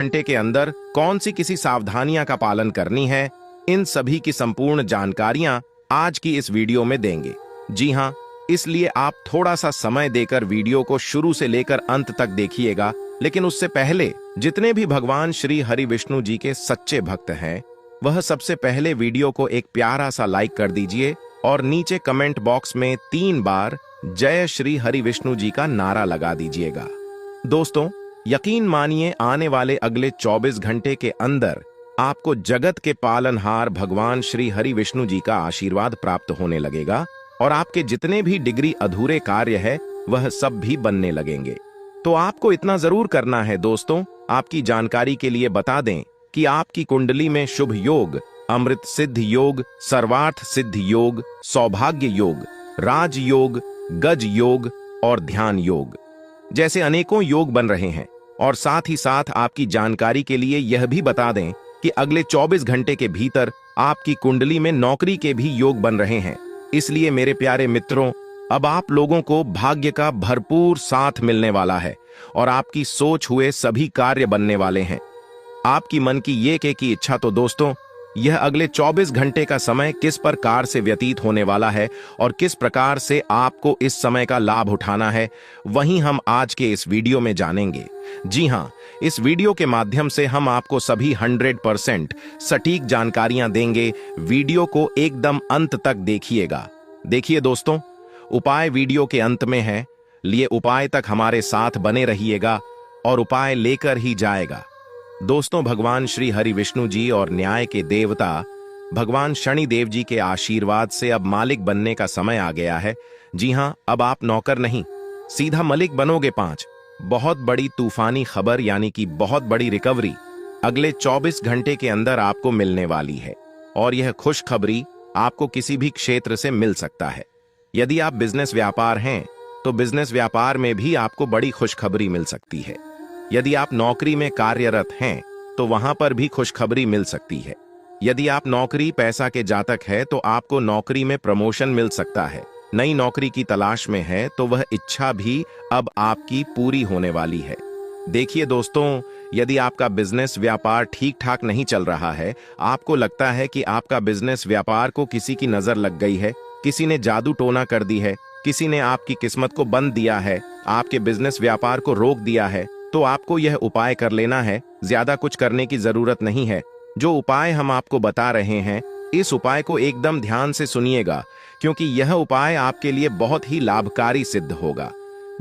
घंटे के अंदर कौन सी किसी सावधानियां का पालन करनी है, इन सभी की संपूर्ण जानकारियां आज की इस वीडियो में देंगे। जी हां, इसलिए आप थोड़ा सा समय देकर वीडियो को शुरू से लेकर अंत तक देखिएगा। लेकिन उससे पहले जितने भी भगवान श्री हरि विष्णु जी के सच्चे भक्त हैं, वह सबसे पहले वीडियो को एक प्यारा सा लाइक कर दीजिए और नीचे कमेंट बॉक्स में 3 बार जय श्री हरि विष्णु जी का नारा लगा दीजिएगा। दोस्तों, यकीन मानिए, आने वाले अगले 24 घंटे के अंदर आपको जगत के पालनहार भगवान श्री हरि विष्णु जी का आशीर्वाद प्राप्त होने लगेगा और आपके जितने भी डिग्री अधूरे कार्य है वह सब भी बनने लगेंगे। तो आपको इतना जरूर करना है दोस्तों, आपकी जानकारी के लिए बता दें कि आपकी कुंडली में शुभ योग, अमृत सिद्ध योग, सर्वार्थ सिद्ध योग, सौभाग्य योग, राज योग, गज योग और ध्यान योग जैसे अनेकों योग बन रहे हैं। और साथ ही साथ आपकी जानकारी के लिए यह भी बता दें कि अगले 24 घंटे के भीतर आपकी कुंडली में नौकरी के भी योग बन रहे हैं। इसलिए मेरे प्यारे मित्रों, अब आप लोगों को भाग्य का भरपूर साथ मिलने वाला है और आपकी सोच हुए सभी कार्य बनने वाले हैं। आपकी मन की ये की इच्छा। तो दोस्तों, यह अगले 24 घंटे का समय किस प्रकार से व्यतीत होने वाला है और किस प्रकार से आपको इस समय का लाभ उठाना है, वहीं हम आज के इस वीडियो में जानेंगे। जी हां, इस वीडियो के माध्यम से हम आपको सभी 100% सटीक जानकारियां देंगे। वीडियो को एकदम अंत तक देखिएगा। देखिए दोस्तों, उपाय वीडियो के अंत में है, लिए उपाय तक हमारे साथ बने रहिएगा और उपाय लेकर ही जाएगा। दोस्तों, भगवान श्री हरि विष्णु जी और न्याय के देवता भगवान शनि देव जी के आशीर्वाद से अब मालिक बनने का समय आ गया है। जी हां, अब आप नौकर नहीं, सीधा मालिक बनोगे। 5 बहुत बड़ी तूफानी खबर यानी कि बहुत बड़ी रिकवरी अगले 24 घंटे के अंदर आपको मिलने वाली है और यह खुशखबरी आपको किसी भी क्षेत्र से मिल सकता है। यदि आप बिजनेस व्यापार हैं तो बिजनेस व्यापार में भी आपको बड़ी खुशखबरी मिल सकती है। यदि आप नौकरी में कार्यरत हैं तो वहां पर भी खुशखबरी मिल सकती है। यदि आप नौकरी पैसा के जातक है तो आपको नौकरी में प्रमोशन मिल सकता है। नई नौकरी की तलाश में है तो वह इच्छा भी अब आपकी पूरी होने वाली है। देखिए दोस्तों, यदि आपका बिजनेस व्यापार ठीक ठाक नहीं चल रहा है, आपको लगता है कि आपका बिजनेस व्यापार को किसी की नजर लग गई है, किसी ने जादू टोना कर दी है, किसी ने आपकी किस्मत को बंद दिया है, आपके बिजनेस व्यापार को रोक दिया है, तो आपको यह उपाय कर लेना है। ज्यादा कुछ करने की जरूरत नहीं है। जो उपाय हम आपको बता रहे हैं, इस उपाय को एकदम ध्यान से सुनिएगा, क्योंकि यह उपाय आपके लिए बहुत ही लाभकारी सिद्ध होगा।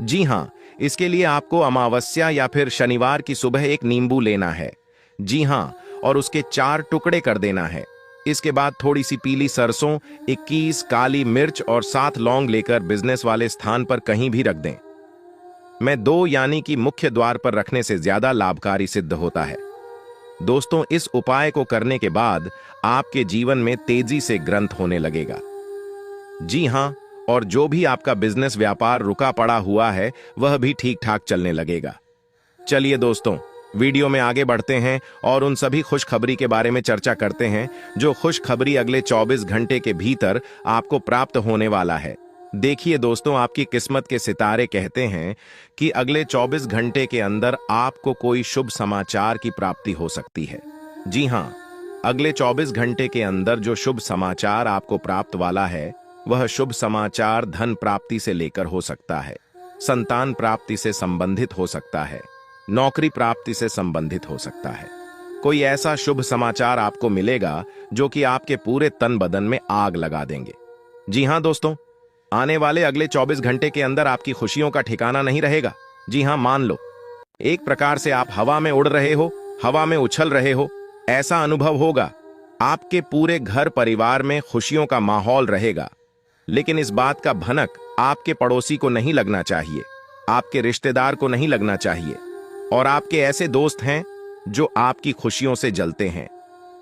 जी हां, इसके लिए आपको अमावस्या या फिर शनिवार की सुबह एक नींबू लेना है। जी हां, और उसके 4 टुकड़े कर देना है। इसके बाद थोड़ी सी पीली सरसों, 21 काली मिर्च और 7 लौंग लेकर बिजनेस वाले स्थान पर कहीं भी रख दें। मैं 2 यानी कि मुख्य द्वार पर रखने से ज्यादा लाभकारी सिद्ध होता है। दोस्तों, इस उपाय को करने के बाद आपके जीवन में तेजी से ग्रंथ होने लगेगा। जी हां, और जो भी आपका बिजनेस व्यापार रुका पड़ा हुआ है वह भी ठीक ठाक चलने लगेगा। चलिए दोस्तों, वीडियो में आगे बढ़ते हैं और उन सभी खुशखबरी के बारे में चर्चा करते हैं जो खुशखबरी अगले 24 घंटे के भीतर आपको प्राप्त होने वाला है। देखिए दोस्तों, आपकी किस्मत के सितारे कहते हैं कि अगले 24 घंटे के अंदर आपको कोई शुभ समाचार की प्राप्ति हो सकती है। जी हां, अगले 24 घंटे के अंदर जो शुभ समाचार आपको प्राप्त वाला है, वह शुभ समाचार धन प्राप्ति से लेकर हो सकता है, संतान प्राप्ति से संबंधित हो सकता है, नौकरी प्राप्ति से संबंधित हो सकता है। कोई ऐसा शुभ समाचार आपको मिलेगा जो कि आपके पूरे तन बदन में आग लगा देंगे। जी हां दोस्तों, आने वाले अगले 24 घंटे के अंदर आपकी खुशियों का ठिकाना नहीं रहेगा। जी हां, मान लो एक प्रकार से आप हवा में उड़ रहे हो, हवा में उछल रहे हो, ऐसा अनुभव होगा। आपके पूरे घर परिवार में खुशियों का माहौल रहेगा। लेकिन इस बात का भनक आपके पड़ोसी को नहीं लगना चाहिए, आपके रिश्तेदार को नहीं लगना चाहिए। और आपके ऐसे दोस्त हैं जो आपकी खुशियों से जलते हैं,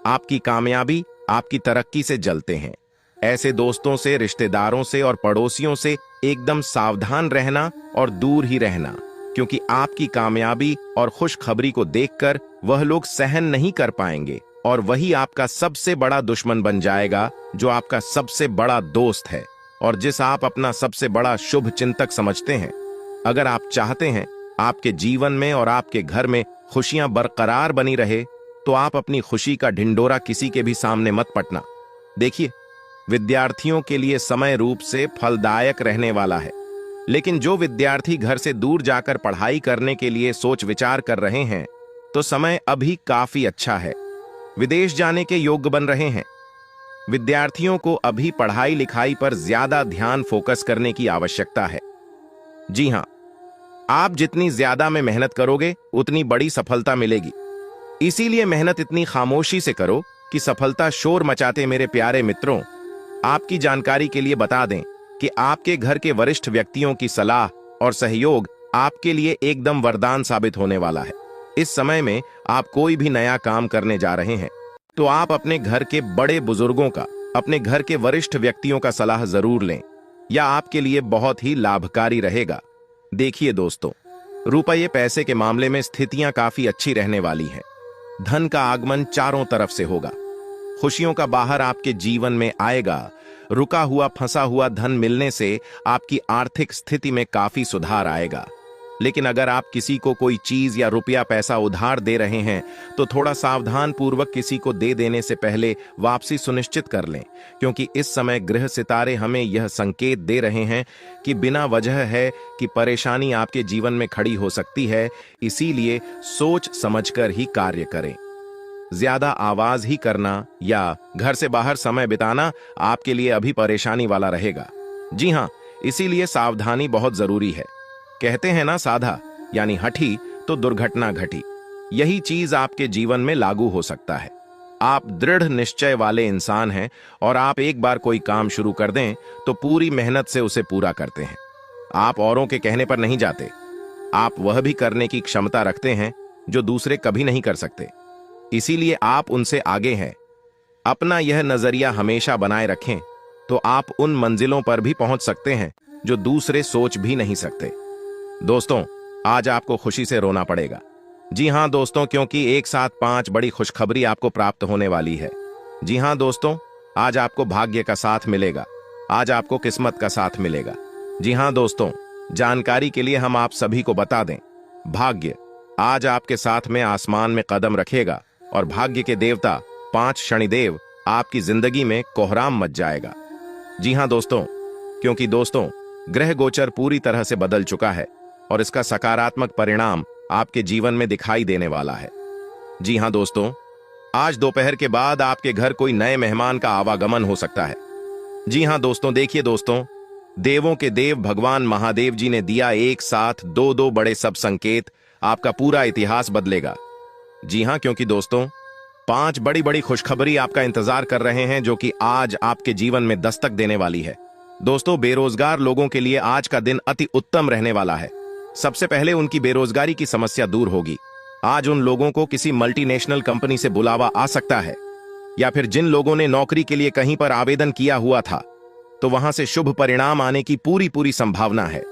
आपकी कामयाबी, आपकी तरक्की से जलते हैं। ऐसे दोस्तों से, रिश्तेदारों से और पड़ोसियों से एकदम सावधान रहना और दूर ही रहना, क्योंकि आपकी कामयाबी और खुशखबरी को देखकर वह लोग सहन नहीं कर पाएंगे और वही आपका सबसे बड़ा दुश्मन बन जाएगा, जो आपका सबसे बड़ा दोस्त है और जिस आप अपना सबसे बड़ा शुभ चिंतक समझते हैं। अगर आप चाहते हैं आपके जीवन में और आपके घर में खुशियां बरकरार बनी रहे, तो आप अपनी खुशी का ढिंडोरा किसी के भी सामने मत पटना। देखिए, विद्यार्थियों के लिए समय रूप से फलदायक रहने वाला है, लेकिन जो विद्यार्थी घर से दूर जाकर पढ़ाई करने के लिए सोच विचार कर रहे हैं, तो समय अभी काफी अच्छा है। विदेश जाने के योग्य बन रहे हैं। विद्यार्थियों को अभी पढ़ाई लिखाई पर ज्यादा ध्यान फोकस करने की आवश्यकता है। जी हां, आप जितनी ज्यादा में मेहनत करोगे, उतनी बड़ी सफलता मिलेगी। इसीलिए मेहनत इतनी खामोशी से करो कि सफलता शोर मचाते। मेरे प्यारे मित्रों, आपकी जानकारी के लिए बता दें कि आपके घर के वरिष्ठ व्यक्तियों की सलाह और सहयोग आपके लिए एकदम वरदान साबित होने वाला है। इस समय में आप कोई भी नया काम करने जा रहे हैं, तो आप अपने घर के बड़े बुजुर्गों का, अपने घर के वरिष्ठ व्यक्तियों का सलाह जरूर लें। यह आपके लिए बहुत ही लाभकारी रहेगा। देखिए दोस्तों, रुपये पैसे के मामले में स्थितियां काफी अच्छी रहने वाली हैं। धन का आगमन चारों तरफ से होगा। खुशियों का बाहर आपके जीवन में आएगा। रुका हुआ फंसा हुआ धन मिलने से आपकी आर्थिक स्थिति में काफी सुधार आएगा। लेकिन अगर आप किसी को कोई चीज या रुपया पैसा उधार दे रहे हैं, तो थोड़ा सावधान पूर्वक किसी को दे देने से पहले वापसी सुनिश्चित कर लें, क्योंकि इस समय ग्रह सितारे हमें यह संकेत दे रहे हैं कि बिना वजह है कि परेशानी आपके जीवन में खड़ी हो सकती है। इसीलिए सोच समझकर ही कार्य करें। ज्यादा आवाज ही करना या घर से बाहर समय बिताना आपके लिए अभी परेशानी वाला रहेगा। जी हां, इसीलिए सावधानी बहुत जरूरी है। कहते हैं ना, साधा यानी हठी तो दुर्घटना घटी। यही चीज आपके जीवन में लागू हो सकता है। आप दृढ़ निश्चय वाले इंसान हैं और आप एक बार कोई काम शुरू कर दें तो पूरी मेहनत से उसे पूरा करते हैं। आप औरों के कहने पर नहीं जाते। आप वह भी करने की क्षमता रखते हैं जो दूसरे कभी नहीं कर सकते। इसीलिए आप उनसे आगे हैं। अपना यह नजरिया हमेशा बनाए रखें, तो आप उन मंजिलों पर भी पहुंच सकते हैं जो दूसरे सोच भी नहीं सकते। दोस्तों, आज आपको खुशी से रोना पड़ेगा। जी हां दोस्तों, क्योंकि एक साथ 5 बड़ी खुशखबरी आपको प्राप्त होने वाली है। जी हां दोस्तों, आज आपको भाग्य का साथ मिलेगा। आज आपको किस्मत का साथ मिलेगा। जी हां दोस्तों, जानकारी के लिए हम आप सभी को बता दें, भाग्य आज आपके साथ में आसमान में कदम रखेगा और भाग्य के देवता 5 शनिदेव आपकी जिंदगी में कोहराम मच जाएगा। जी हां दोस्तों, क्योंकि दोस्तों ग्रह गोचर पूरी तरह से बदल चुका है और इसका सकारात्मक परिणाम आपके जीवन में दिखाई देने वाला है। जी हां दोस्तों, आज दोपहर के बाद आपके घर कोई नए मेहमान का आवागमन हो सकता है। जी हां दोस्तों, देखिए दोस्तों, देवों के देव भगवान महादेव जी ने दिया एक साथ 2 बड़े सब संकेत। आपका पूरा इतिहास बदलेगा। जी हां, क्योंकि दोस्तों 5 बड़ी बड़ी खुशखबरी आपका इंतजार कर रहे हैं, जो कि आज आपके जीवन में दस्तक देने वाली है। दोस्तों, बेरोजगार लोगों के लिए आज का दिन अति उत्तम रहने वाला है। सबसे पहले उनकी बेरोजगारी की समस्या दूर होगी। आज उन लोगों को किसी मल्टीनेशनल कंपनी से बुलावा आ सकता है, या फिर जिन लोगों ने नौकरी के लिए कहीं पर आवेदन किया हुआ था, तो वहां से शुभ परिणाम आने की पूरी संभावना है।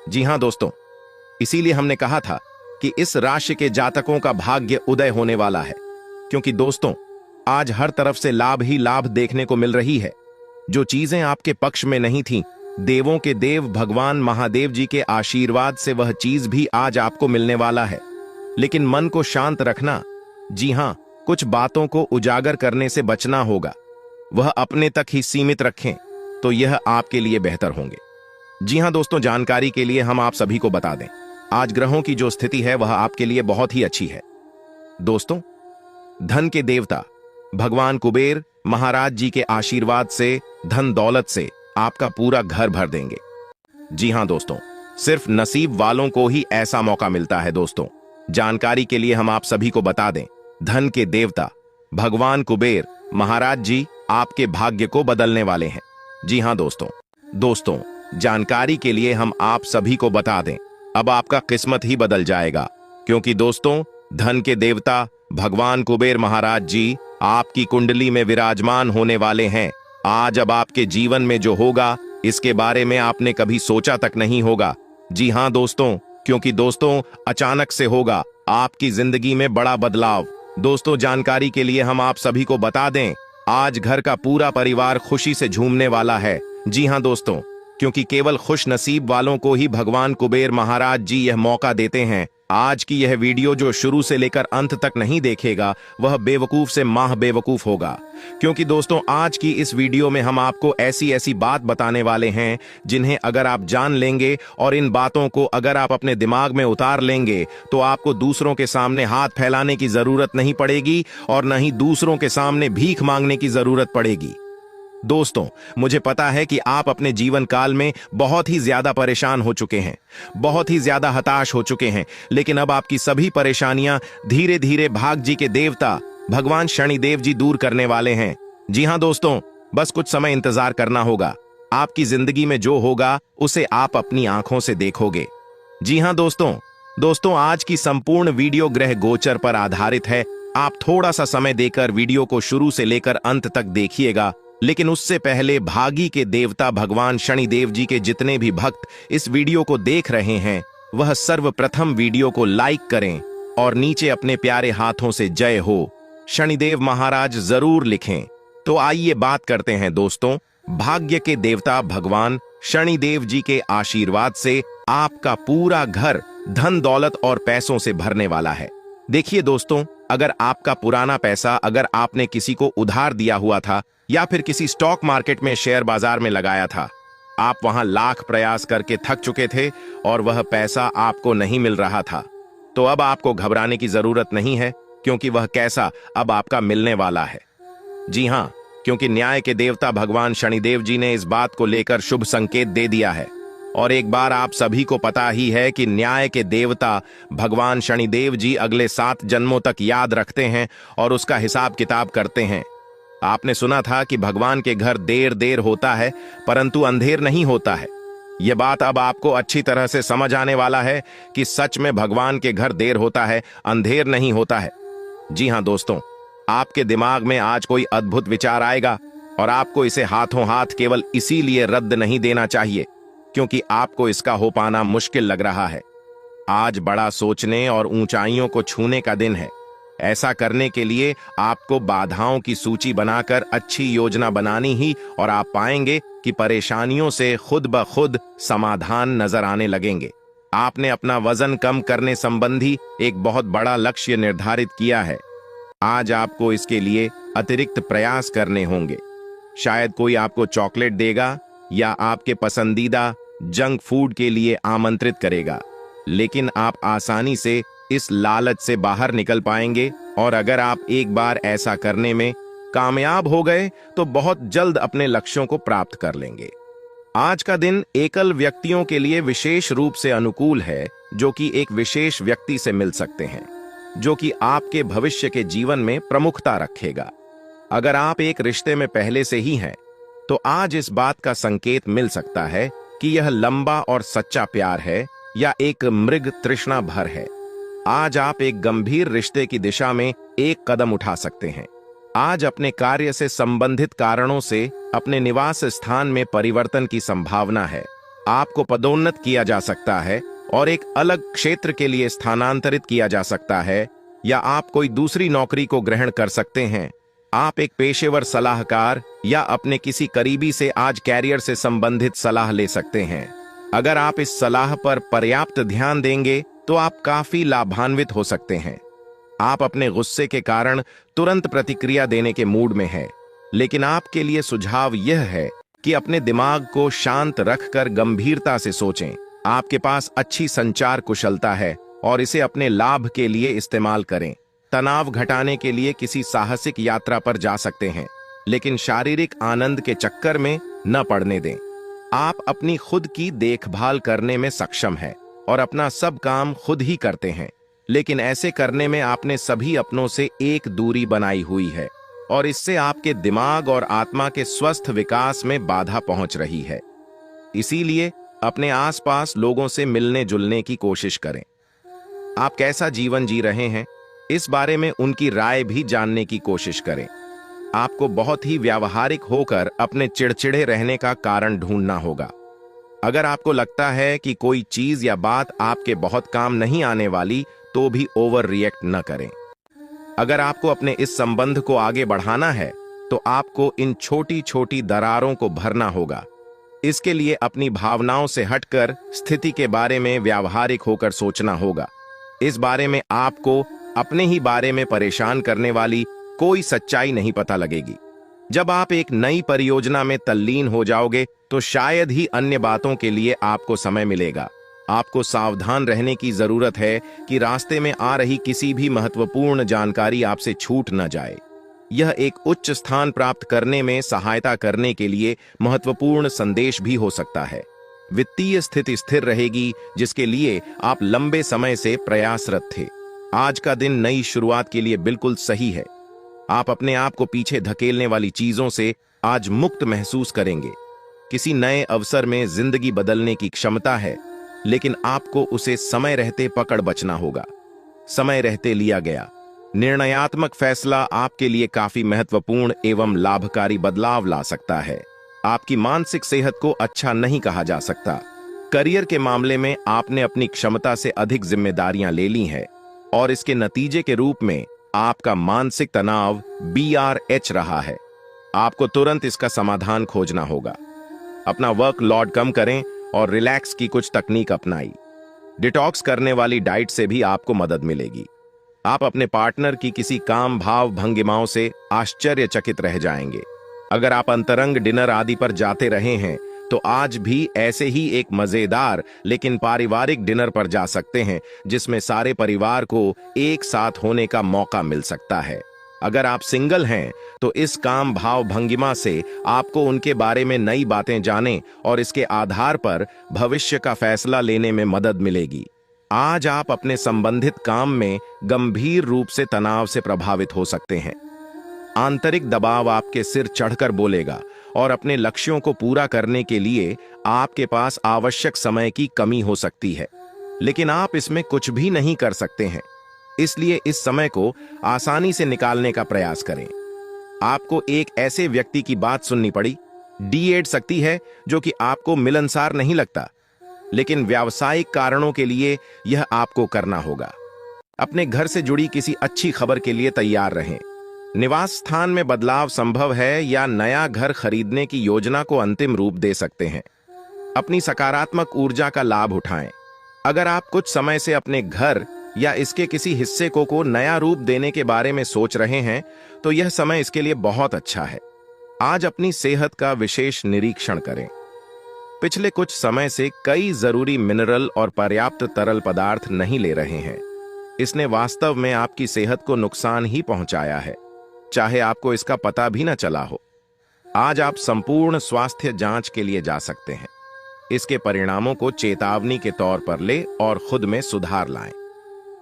जी हां दोस्तों, इसीलिए हमने कहा था कि इस राशि के जातकों का भाग्य उदय होने वाला है, क्योंकि दोस्तों आज हर तरफ से लाभ ही लाभ देखने को मिल रही है। जो चीजें आपके पक्ष में नहीं थीं, देवों के देव भगवान महादेव जी के आशीर्वाद से वह चीज भी आज आपको मिलने वाला है। लेकिन मन को शांत रखना। जी हां, कुछ बातों को उजागर करने से बचना होगा। वह अपने तक ही सीमित रखें, तो यह आपके लिए बेहतर होंगे। जी हां दोस्तों, जानकारी के लिए हम आप सभी को बता दें, आज ग्रहों की जो स्थिति है वह आपके लिए बहुत ही अच्छी है। दोस्तों, धन के देवता भगवान कुबेर महाराज जी के आशीर्वाद से धन दौलत से आपका पूरा घर भर देंगे। जी हां दोस्तों, सिर्फ नसीब वालों को ही ऐसा मौका मिलता है। दोस्तों, जानकारी के लिए हम आप सभी को बता दें, धन के देवता भगवान कुबेर महाराज जी आपके भाग्य को बदलने वाले हैं। जी हां दोस्तों, जानकारी के लिए हम आप सभी को बता दें, अब आपका किस्मत ही बदल जाएगा, क्योंकि दोस्तों धन के देवता भगवान कुबेर महाराज जी आपकी कुंडली में विराजमान होने वाले हैं। आज अब आपके जीवन में जो होगा, इसके बारे में आपने कभी सोचा तक नहीं होगा। जी हां दोस्तों, क्योंकि दोस्तों अचानक से होगा आपकी जिंदगी में बड़ा बदलाव। दोस्तों, जानकारी के लिए हम आप सभी को बता दें, आज घर का पूरा परिवार खुशी से झूमने वाला है। जी हां दोस्तों, क्योंकि केवल खुश नसीब वालों को ही भगवान कुबेर महाराज जी यह मौका देते हैं। आज की यह वीडियो जो शुरू से लेकर अंत तक नहीं देखेगा वह बेवकूफ से माह बेवकूफ होगा, क्योंकि दोस्तों आज की इस वीडियो में हम आपको ऐसी ऐसी बात बताने वाले हैं जिन्हें अगर आप जान लेंगे और इन बातों को अगर आप अपने दिमाग में उतार लेंगे तो आपको दूसरों के सामने हाथ फैलाने की जरूरत नहीं पड़ेगी और न ही दूसरों के सामने भीख मांगने की जरूरत पड़ेगी। दोस्तों, मुझे पता है कि आप अपने जीवन काल में बहुत ही ज्यादा परेशान हो चुके हैं, बहुत ही ज्यादा हताश हो चुके हैं, लेकिन अब आपकी सभी परेशानियां धीरे धीरे भाग जी के देवता भगवान शनिदेव जी दूर करने वाले हैं। जी हां दोस्तों, बस कुछ समय इंतजार करना होगा। आपकी जिंदगी में जो होगा उसे आप अपनी आंखों से देखोगे। जी हां दोस्तों, आज की संपूर्ण वीडियो ग्रह गोचर पर आधारित है। आप थोड़ा सा समय देकर वीडियो को शुरू से लेकर अंत तक देखिएगा, लेकिन उससे पहले भागी के देवता भगवान शनिदेव जी के जितने भी भक्त इस वीडियो को देख रहे हैं वह सर्वप्रथम वीडियो को लाइक करें और नीचे अपने प्यारे हाथों से जय हो शनिदेव महाराज जरूर लिखें। तो आइए बात करते हैं दोस्तों, भाग्य के देवता भगवान शनिदेव जी के आशीर्वाद से आपका पूरा घर धन दौलत और पैसों से भरने वाला है। देखिए दोस्तों, अगर आपका पुराना पैसा अगर आपने किसी को उधार दिया हुआ था या फिर किसी स्टॉक मार्केट में शेयर बाजार में लगाया था, आप वहां लाख प्रयास करके थक चुके थे और वह पैसा आपको नहीं मिल रहा था, तो अब आपको घबराने की जरूरत नहीं है, क्योंकि वह कैसा अब आपका मिलने वाला है। जी हां, क्योंकि न्याय के देवता भगवान शनिदेव जी ने इस बात को लेकर शुभ संकेत दे दिया है। और एक बार आप सभी को पता ही है कि न्याय के देवता भगवान शनिदेव जी अगले 7 जन्मों तक याद रखते हैं और उसका हिसाब किताब करते हैं। आपने सुना था कि भगवान के घर देर देर होता है परंतु अंधेर नहीं होता है। यह बात अब आपको अच्छी तरह से समझ आने वाला है कि सच में भगवान के घर देर होता है, अंधेर नहीं होता है। जी हां दोस्तों, आपके दिमाग में आज कोई अद्भुत विचार आएगा और आपको इसे हाथों हाथ केवल इसीलिए रद्द नहीं देना चाहिए क्योंकि आपको इसका हो पाना मुश्किल लग रहा है। आज बड़ा सोचने और ऊंचाइयों को छूने का दिन है। ऐसा करने के लिए आपको बाधाओं की सूची बनाकर अच्छी योजना बनानी ही और आप पाएंगे कि परेशानियों से खुद ब खुद समाधान नजर आने लगेंगे। आपने अपना वजन कम करने संबंधी एक बहुत बड़ा लक्ष्य निर्धारित किया है। आज आपको इसके लिए अतिरिक्त प्रयास करने होंगे। शायद कोई आपको चॉकलेट देगा या आपके पसंदीदा जंक फूड के लिए आमंत्रित करेगा, लेकिन आप आसानी से इस लालच से बाहर निकल पाएंगे और अगर आप एक बार ऐसा करने में कामयाब हो गए तो बहुत जल्द अपने लक्ष्यों को प्राप्त कर लेंगे। आज का दिन एकल व्यक्तियों के लिए विशेष रूप से अनुकूल है, जो कि एक विशेष व्यक्ति से मिल सकते हैं, जो कि आपके भविष्य के जीवन में प्रमुखता रखेगा। अगर आप एक रिश्ते में पहले से ही हैं, तो आज इस बात का संकेत मिल सकता है कि यह लंबा और सच्चा प्यार है या एक मृग तृष्णा भर है। आज आप एक गंभीर रिश्ते की दिशा में एक कदम उठा सकते हैं। आज अपने कार्य से संबंधित कारणों से अपने निवास स्थान में परिवर्तन की संभावना है। आपको पदोन्नत किया जा सकता है और एक अलग क्षेत्र के लिए स्थानांतरित किया जा सकता है, या आप कोई दूसरी नौकरी को ग्रहण कर सकते हैं। आप एक पेशेवर सलाहकार या अपने किसी करीबी से आज कैरियर से संबंधित सलाह ले सकते हैं। अगर आप इस सलाह पर पर्याप्त ध्यान देंगे तो आप काफी लाभान्वित हो सकते हैं। आप अपने गुस्से के कारण तुरंत प्रतिक्रिया देने के मूड में हैं, लेकिन आपके लिए सुझाव यह है कि अपने दिमाग को शांत रखकर गंभीरता से सोचें। आपके पास अच्छी संचार कुशलता है और इसे अपने लाभ के लिए इस्तेमाल करें। तनाव घटाने के लिए किसी साहसिक यात्रा पर जा सकते हैं, लेकिन शारीरिक आनंद के चक्कर में न पड़ने दें। आप अपनी खुद की देखभाल करने में सक्षम हैं और अपना सब काम खुद ही करते हैं, लेकिन ऐसे करने में आपने सभी अपनों से एक दूरी बनाई हुई है और इससे आपके दिमाग और आत्मा के स्वस्थ विकास में बाधा पहुंच रही है। इसीलिए अपने आसपास लोगों से मिलने जुलने की कोशिश करें। आप कैसा जीवन जी रहे हैं, इस बारे में उनकी राय भी जानने की कोशिश करें। आपको बहुत ही व्यावहारिक होकर अपने चिड़चिड़े रहने का कारण ढूंढना होगा। अगर आपको लगता है कि कोई चीज या बात आपके बहुत काम नहीं आने वाली, तो भी ओवर रिएक्ट न करें। अगर आपको अपने इस संबंध को आगे बढ़ाना है, तो आपको इन छोटी छोटी दरारों को भरना होगा। इसके लिए अपनी भावनाओं से हटकर स्थिति के बारे में व्यावहारिक होकर सोचना होगा। इस बारे में आपको अपने ही बारे में परेशान करने वाली कोई सच्चाई नहीं पता लगेगी। जब आप एक नई परियोजना में तल्लीन हो जाओगे तो शायद ही अन्य बातों के लिए आपको समय मिलेगा। आपको सावधान रहने की जरूरत है कि रास्ते में आ रही किसी भी महत्वपूर्ण जानकारी आपसे छूट न जाए। यह एक उच्च स्थान प्राप्त करने में सहायता करने के लिए महत्वपूर्ण संदेश भी हो सकता है। वित्तीय स्थिति स्थिर रहेगी, जिसके लिए आप लंबे समय से प्रयासरत थे। आज का दिन नई शुरुआत के लिए बिल्कुल सही है। आप अपने आप को पीछे धकेलने वाली चीजों से आज मुक्त महसूस करेंगे। किसी नए अवसर में जिंदगी बदलने की क्षमता है, लेकिन आपको उसे समय रहते पकड़ बचना होगा। समय रहते लिया गया निर्णयात्मक फैसला आपके लिए काफी महत्वपूर्ण एवं लाभकारी बदलाव ला सकता है। आपकी मानसिक सेहत को अच्छा नहीं कहा जा सकता। करियर के मामले में आपने अपनी क्षमता से अधिक जिम्मेदारियां ले ली हैं और इसके नतीजे के रूप में आपका मानसिक तनाव BRH रहा है। आपको तुरंत इसका समाधान खोजना होगा। अपना वर्क लोड कम करें और रिलैक्स की कुछ तकनीक अपनाई। डिटॉक्स करने वाली डाइट से भी आपको मदद मिलेगी। आप अपने पार्टनर की किसी काम भाव भंगिमाओं से आश्चर्यचकित रह जाएंगे। अगर आप अंतरंग डिनर आदि पर जाते रहे हैं तो आज भी ऐसे ही एक मजेदार लेकिन पारिवारिक डिनर पर जा सकते हैं, जिसमें सारे परिवार को एक साथ होने का मौका मिल सकता है। अगर आप सिंगल हैं तो इस काम भाव भंगिमा से आपको उनके बारे में नई बातें जाने और इसके आधार पर भविष्य का फैसला लेने में मदद मिलेगी। आज आप अपने संबंधित काम में गंभीर रूप से तनाव से प्रभावित हो सकते हैं। आंतरिक दबाव आपके सिर चढ़कर बोलेगा और अपने लक्ष्यों को पूरा करने के लिए आपके पास आवश्यक समय की कमी हो सकती है, लेकिन आप इसमें कुछ भी नहीं कर सकते हैं। इसलिए इस समय को आसानी से निकालने का प्रयास करें। आपको एक ऐसे व्यक्ति की बात सुननी पड़ी। D8 शक्ति है जो कि आपको मिलनसार नहीं लगता, लेकिन व्यावसायिक कारणों के लिए यह आपको करना होगा। अपने घर से जुड़ी किसी अच्छी खबर के लिए तैयार रहें। निवास स्थान में बदलाव संभव है या नया घर खरीदने की योजना को अंतिम रूप दे सकते हैं। अपनी सकारात्मक ऊर्जा का लाभ उठाएं। अगर आप कुछ समय से अपने घर या इसके किसी हिस्से को नया रूप देने के बारे में सोच रहे हैं तो यह समय इसके लिए बहुत अच्छा है। आज अपनी सेहत का विशेष निरीक्षण करें। पिछले कुछ समय से कई जरूरी मिनरल और पर्याप्त तरल पदार्थ नहीं ले रहे हैं। इसने वास्तव में आपकी सेहत को नुकसान ही पहुंचाया है, चाहे आपको इसका पता भी न चला हो। आज आप संपूर्ण स्वास्थ्य जांच के लिए जा सकते हैं। इसके परिणामों को चेतावनी के तौर पर ले और खुद में सुधार लाएं।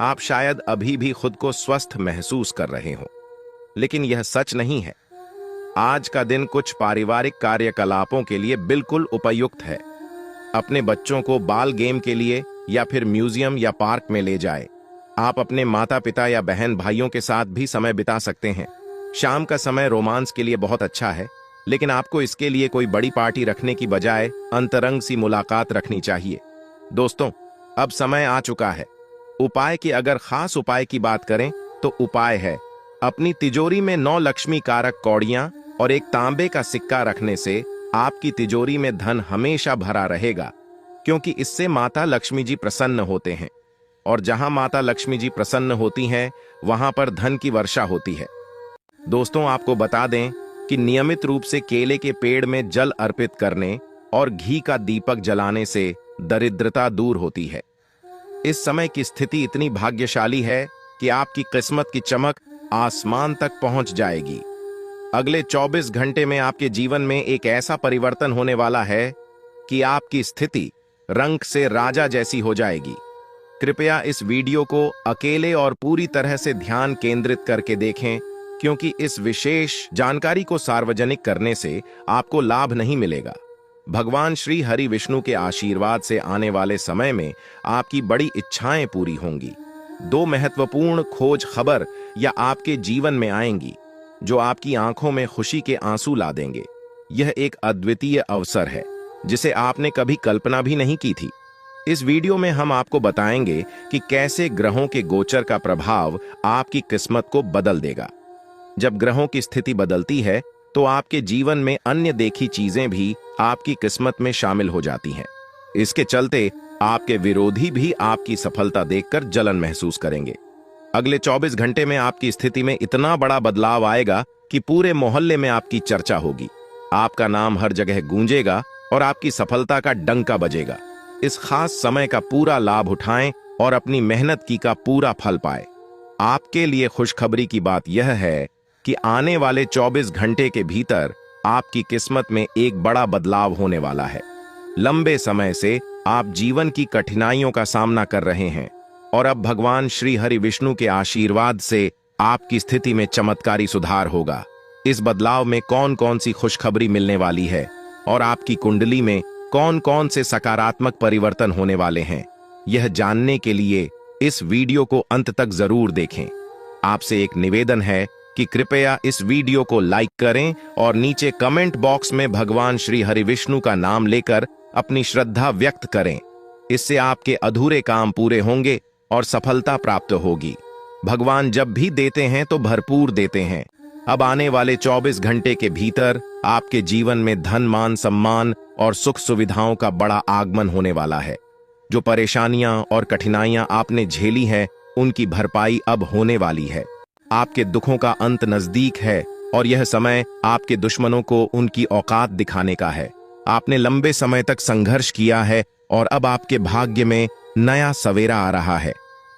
आप शायद अभी भी खुद को स्वस्थ महसूस कर रहे हो, लेकिन यह सच नहीं है। आज का दिन कुछ पारिवारिक कार्यकलापों के लिए बिल्कुल उपयुक्त है। अपने बच्चों को बाल गेम के लिए या फिर म्यूजियम या पार्क में ले जाएं। आप अपने माता पिता या बहन भाइयों के साथ भी समय बिता सकते हैं। शाम का समय रोमांस के लिए बहुत अच्छा है, लेकिन आपको इसके लिए कोई बड़ी पार्टी रखने की बजाय अंतरंग सी मुलाकात रखनी चाहिए। दोस्तों, अब समय आ चुका है। उपाय की अगर खास उपाय की बात करें तो उपाय है अपनी तिजोरी में 9 लक्ष्मी कारक कौड़ियां और एक तांबे का सिक्का रखने से आपकी तिजोरी में धन हमेशा भरा रहेगा, क्योंकि इससे माता लक्ष्मी जी प्रसन्न होते हैं और जहां माता लक्ष्मी जी प्रसन्न होती हैं वहां पर धन की वर्षा होती है। दोस्तों, आपको बता दें कि नियमित रूप से केले के पेड़ में जल अर्पित करने और घी का दीपक जलाने से दरिद्रता दूर होती है। इस समय की स्थिति इतनी भाग्यशाली है कि आपकी किस्मत की चमक आसमान तक पहुंच जाएगी। अगले 24 घंटे में आपके जीवन में एक ऐसा परिवर्तन होने वाला है कि आपकी स्थिति रंग से राजा जैसी हो जाएगी। कृपया इस वीडियो को अकेले और पूरी तरह से ध्यान केंद्रित करके देखें, क्योंकि इस विशेष जानकारी को सार्वजनिक करने से आपको लाभ नहीं मिलेगा। भगवान श्री हरि विष्णु के आशीर्वाद से आने वाले समय में आपकी बड़ी इच्छाएं पूरी होंगी। 2 महत्वपूर्ण खोज खबर या आपके जीवन में आएंगी जो आपकी आंखों में खुशी के आंसू ला देंगे। यह एक अद्वितीय अवसर है जिसे आपने कभी कल्पना भी नहीं की थी। इस वीडियो में हम आपको बताएंगे कि कैसे ग्रहों के गोचर का प्रभाव आपकी किस्मत को बदल देगा। जब ग्रहों की स्थिति बदलती है तो आपके जीवन में अन्य देखी चीजें भी आपकी किस्मत में शामिल हो जाती हैं। इसके चलते आपके विरोधी भी आपकी सफलता देखकर जलन महसूस करेंगे। अगले 24 घंटे में आपकी स्थिति में इतना बड़ा बदलाव आएगा कि पूरे मोहल्ले में आपकी चर्चा होगी। आपका नाम हर जगह गूंजेगा और आपकी सफलता का डंका बजेगा। इस खास समय का पूरा लाभ उठाएं और अपनी मेहनत की का पूरा फल पाएं। आपके लिए खुशखबरी की बात यह है कि आने वाले 24 घंटे के भीतर आपकी किस्मत में एक बड़ा बदलाव होने वाला है। लंबे समय से आप जीवन की कठिनाइयों का सामना कर रहे हैं और अब भगवान श्री हरि विष्णु के आशीर्वाद से आपकी स्थिति में चमत्कारी सुधार होगा। इस बदलाव में कौन कौन सी खुशखबरी मिलने वाली है और आपकी कुंडली में कौन कौन से सकारात्मक परिवर्तन होने वाले हैं, यह जानने के लिए इस वीडियो को अंत तक जरूर देखें। आपसे एक निवेदन है कि कृपया इस वीडियो को लाइक करें और नीचे कमेंट बॉक्स में भगवान श्री हरि विष्णु का नाम लेकर अपनी श्रद्धा व्यक्त करें। इससे आपके अधूरे काम पूरे होंगे और सफलता प्राप्त होगी। भगवान जब भी देते हैं तो भरपूर देते हैं। अब आने वाले 24 घंटे के भीतर आपके जीवन में धन, मान, सम्मान और सुख सुविधाओं का बड़ा आगमन होने वाला है। जो परेशानियां और कठिनाइयां आपने झेली हैं, उनकी भरपाई अब होने वाली है। आपके दुखों का अंत नजदीक है और यह समय आपके दुश्मनों को उनकी औकात दिखाने का है। आपने लंबे समय तक संघर्ष किया है और अब आपके भाग्य में नया सवेरा आ रहा है।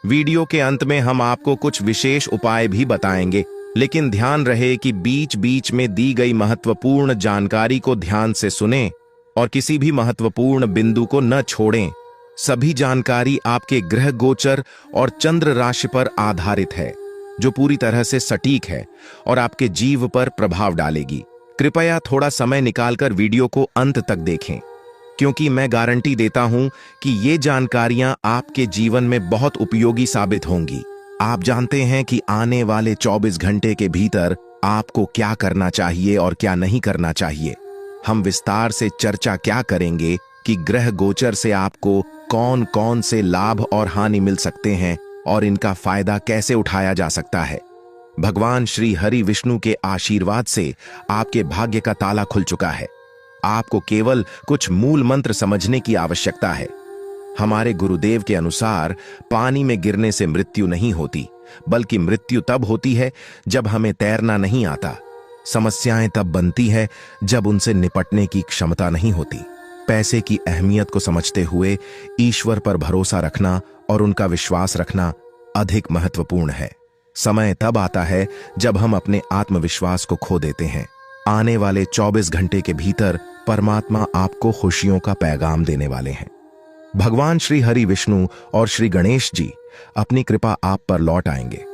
वीडियो के अंत में हम आपको कुछ विशेष उपाय भी बताएंगे, लेकिन ध्यान रहे कि बीच बीच में दी गई महत्वपूर्ण जानकारी को ध्यान से सुनें और किसी भी महत्वपूर्ण बिंदु को न छोड़ें। सभी जानकारी आपके ग्रह गोचर और चंद्र राशि पर आधारित है, जो पूरी तरह से सटीक है और आपके जीव पर प्रभाव डालेगी। कृपया थोड़ा समय निकालकर वीडियो को अंत तक देखें, क्योंकि मैं गारंटी देता हूं कि ये जानकारियां आपके जीवन में बहुत उपयोगी साबित होंगी। आप जानते हैं कि आने वाले 24 घंटे के भीतर आपको क्या करना चाहिए और क्या नहीं करना चाहिए। हम विस्तार से चर्चा क्या करेंगे कि ग्रह गोचर से आपको कौन कौन से लाभ और हानि मिल सकते हैं और इनका फायदा कैसे उठाया जा सकता है। भगवान श्री हरि विष्णु के आशीर्वाद से आपके भाग्य का ताला खुल चुका है। आपको केवल कुछ मूल मंत्र समझने की आवश्यकता है। हमारे गुरुदेव के अनुसार पानी में गिरने से मृत्यु नहीं होती, बल्कि मृत्यु तब होती है जब हमें तैरना नहीं आता। समस्याएं तब बनती है जब उनसे निपटने की क्षमता नहीं होती। पैसे की अहमियत को समझते हुए ईश्वर पर भरोसा रखना और उनका विश्वास रखना अधिक महत्वपूर्ण है। समय तब आता है जब हम अपने आत्मविश्वास को खो देते हैं। आने वाले 24 घंटे के भीतर परमात्मा आपको खुशियों का पैगाम देने वाले हैं। भगवान श्री हरि विष्णु और श्री गणेश जी अपनी कृपा आप पर लौट आएंगे।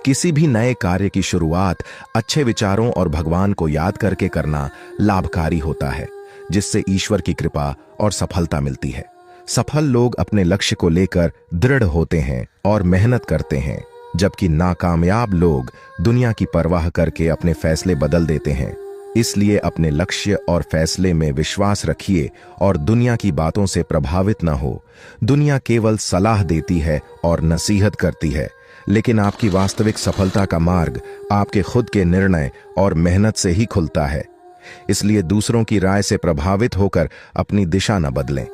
किसी भी नए कार्य की शुरुआत अच्छे विचारों और भगवान को याद करके करना लाभकारी होता है, जिससे ईश्वर की कृपा और सफलता मिलती है। सफल लोग अपने लक्ष्य को लेकर दृढ़ होते हैं और मेहनत करते हैं, जबकि नाकामयाब लोग दुनिया की परवाह करके अपने फैसले बदल देते हैं। इसलिए अपने लक्ष्य और फैसले में विश्वास रखिए और दुनिया की बातों से प्रभावित न हो। दुनिया केवल सलाह देती है और नसीहत करती है, लेकिन आपकी वास्तविक सफलता का मार्ग आपके खुद के निर्णय और मेहनत से ही खुलता है। इसलिए दूसरों की राय से प्रभावित होकर अपनी दिशा न बदलें।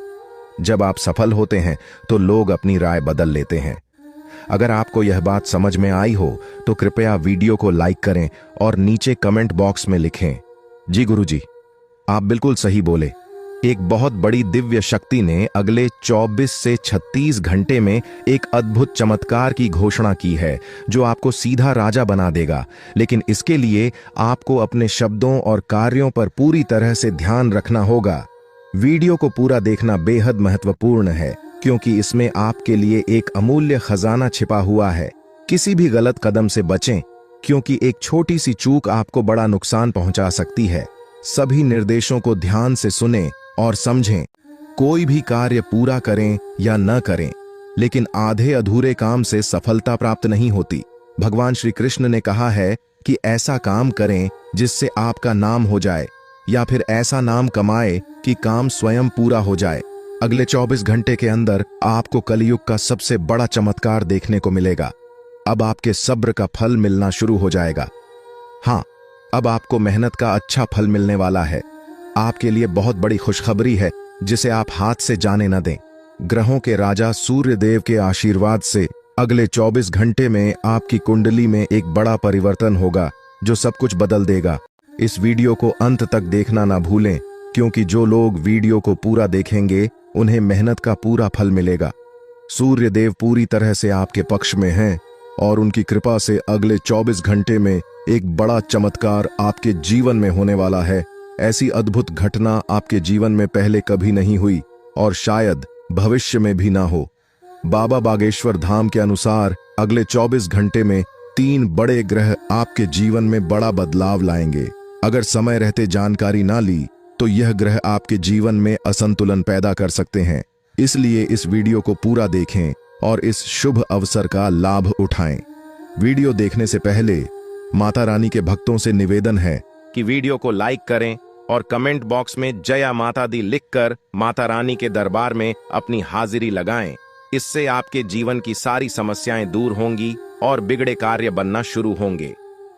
जब आप सफल होते हैं तो लोग अपनी राय बदल लेते हैं। अगर आपको यह बात समझ में आई हो तो कृपया वीडियो को लाइक करें और नीचे कमेंट बॉक्स में लिखें, जी गुरुजी, आप बिल्कुल सही बोले। एक बहुत बड़ी दिव्य शक्ति ने अगले 24 से 36 घंटे में एक अद्भुत चमत्कार की घोषणा की है, जो आपको सीधा राजा बना देगा। लेकिन इसके लिए आपको अपने शब्दों और कार्यों पर पूरी तरह से ध्यान रखना होगा। वीडियो को पूरा देखना बेहद महत्वपूर्ण है, क्योंकि इसमें आपके लिए एक अमूल्य खजाना छिपा हुआ है। किसी भी गलत कदम से बचें, क्योंकि एक छोटी सी चूक आपको बड़ा नुकसान पहुंचा सकती है। सभी निर्देशों को ध्यान से सुनें और समझें। कोई भी कार्य पूरा करें या न करें, लेकिन आधे अधूरे काम से सफलता प्राप्त नहीं होती। भगवान श्री कृष्ण ने कहा है कि ऐसा काम करें जिससे आपका नाम हो जाए, या फिर ऐसा नाम कमाए कि काम स्वयं पूरा हो जाए। अगले 24 घंटे के अंदर आपको कलयुग का सबसे बड़ा चमत्कार देखने को मिलेगा। अब आपके सब्र का फल मिलना शुरू हो जाएगा। हाँ, अब आपको मेहनत का अच्छा फल मिलने वाला है। आपके लिए बहुत बड़ी खुशखबरी है जिसे आप हाथ से जाने न दें। ग्रहों के राजा सूर्य देव के आशीर्वाद से अगले 24 घंटे में आपकी कुंडली में एक बड़ा परिवर्तन होगा जो सब कुछ बदल देगा। इस वीडियो को अंत तक देखना ना भूलें, क्योंकि जो लोग वीडियो को पूरा देखेंगे उन्हें मेहनत का पूरा फल मिलेगा। सूर्य देव पूरी तरह से आपके पक्ष में हैं और उनकी कृपा से अगले 24 घंटे में एक बड़ा चमत्कार आपके जीवन में होने वाला है। ऐसी अद्भुत घटना आपके जीवन में पहले कभी नहीं हुई और शायद भविष्य में भी ना हो। बाबा बागेश्वर धाम के अनुसार अगले 24 घंटे में 3 बड़े ग्रह आपके जीवन में बड़ा बदलाव लाएंगे। अगर समय रहते जानकारी ना ली तो यह ग्रह आपके जीवन में असंतुलन पैदा कर सकते हैं। इसलिए इस वीडियो को पूरा देखें और इस शुभ अवसर का लाभ उठाएं। वीडियो देखने से पहले माता रानी के भक्तों से निवेदन है कि वीडियो को लाइक करें और कमेंट बॉक्स में जय माता दी लिखकर माता रानी के दरबार में अपनी हाजिरी लगाएं। इससे आपके जीवन की सारी समस्याएं दूर होंगी और बिगड़े कार्य बनना शुरू होंगे।